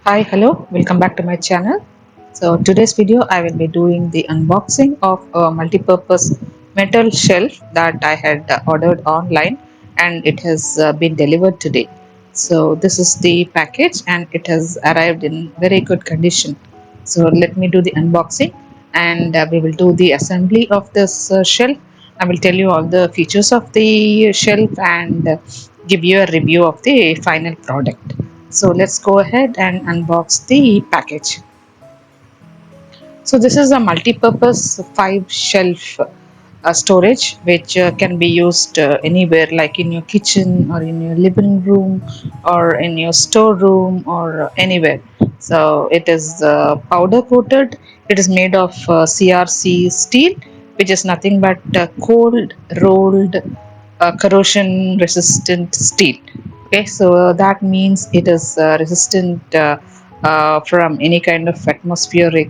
Hi, hello, welcome back to my channel. So today's video I will be doing the unboxing of a multi-purpose metal shelf that I had ordered online and it has been delivered today. So this is the package and it has arrived in very good condition. So let me do the unboxing and we will do the assembly of this shelf. I will tell you all the features of the shelf and give you a review of the final product. So let's go ahead and unbox the package. So this is a multi-purpose 5 shelf storage which can be used anywhere, like in your kitchen or in your living room or in your storeroom or anywhere. So it is powder coated. It is made of CRC steel, which is nothing but cold rolled corrosion resistant steel. Okay, so that means it is resistant from any kind of atmospheric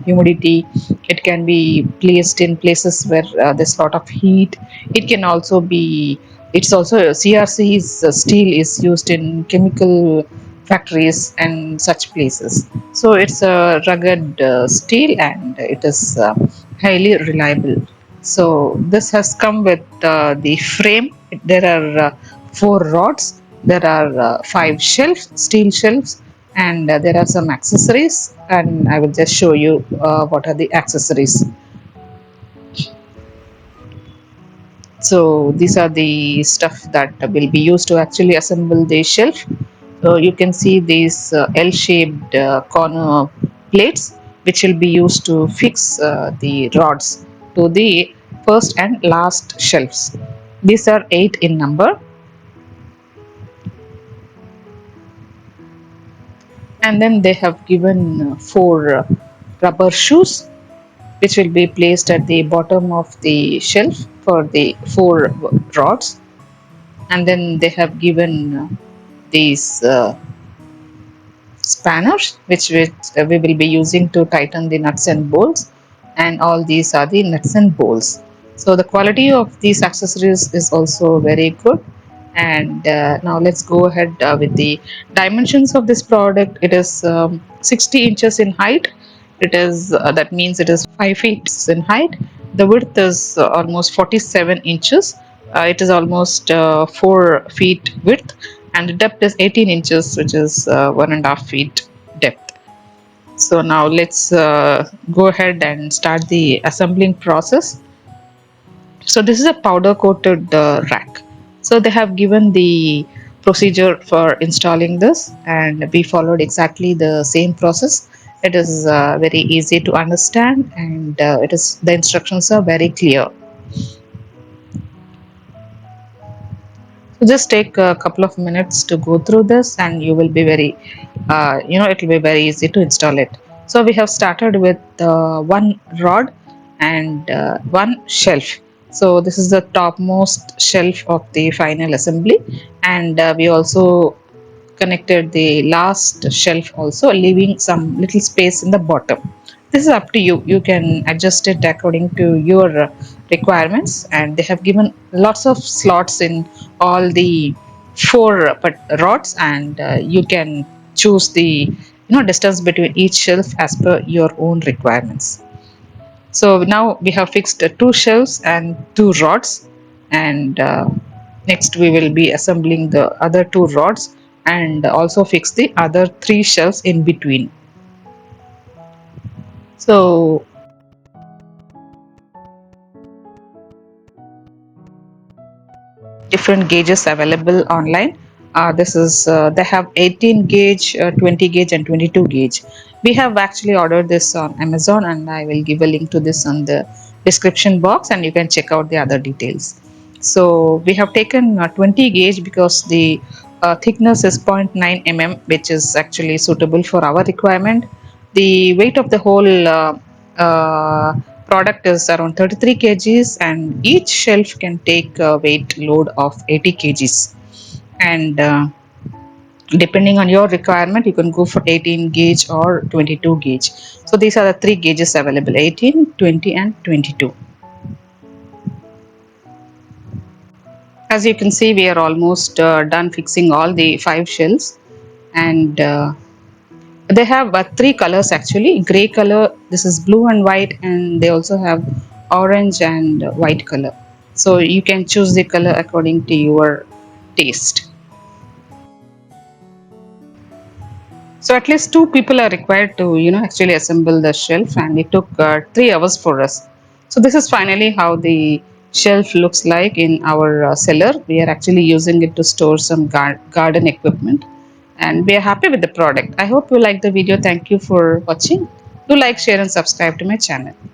humidity. It can be placed in places where there's a lot of heat. It can also be, it's also CRC's steel is used in chemical factories and such places. So it's a rugged steel and it is highly reliable. So this has come with the frame. There are 4 rods. There are 5 shelves, steel shelves, and there are some accessories. And I will just show you what are the accessories. So these are the stuff that will be used to actually assemble the shelf. So you can see these L-shaped corner plates, which will be used to fix the rods to the first and last shelves. These are 8 in number, and then they have given 4 rubber shoes, which will be placed at the bottom of the shelf for the 4 rods, and then they have given these spanners which we will be using to tighten the nuts and bolts, and all these are the nuts and bolts. So the quality of these accessories is also very good. And now let's go ahead with the dimensions of this product. It is 60 inches in height. It is that means it is 5 feet in height. The width is almost 47 inches. It is almost 4 feet width, and the depth is 18 inches, which is 1.5 feet depth. So now let's go ahead and start the assembling process. So this is a powder coated rack. So they have given the procedure for installing this, and we followed exactly the same process. It is very easy to understand, and it is the instructions are very clear. So just take a couple of minutes to go through this, and you will be very, it will be very easy to install it. So we have started with one rod and one shelf. So this is the topmost shelf of the final assembly, and we also connected the last shelf also, leaving some little space in the bottom. This is up to you. You can adjust it according to your requirements, and they have given lots of slots in all the 4 rods, and you can choose the distance between each shelf as per your own requirements. So now we have fixed 2 shelves and 2 rods, and next we will be assembling the other 2 rods and also fix the other 3 shelves in between. So different gauges available online. This is they have 18 gauge, 20 gauge, and 22 gauge. We have actually ordered this on Amazon, and I will give a link to this on the description box, and you can check out the other details. So we have taken 20 gauge because the thickness is 0.9 mm, which is actually suitable for our requirement. The weight of the whole uh, product is around 33 kgs, and each shelf can take a weight load of 80 kgs. And depending on your requirement, you can go for 18 gauge or 22 gauge. So these are the 3 gauges available: 18, 20, and 22. As you can see, we are almost done fixing all the 5 shelves, and They have three colors actually: gray color, this is blue and white, and they also have orange and white color. So you can choose the color according to your taste. So at least two people are required to, actually assemble the shelf, and it took 3 hours for us. So this is finally how the shelf looks like in our cellar. We are actually using it to store some garden equipment, and we are happy with the product. I hope you like the video. Thank you for watching. Do like, share, and subscribe to my channel.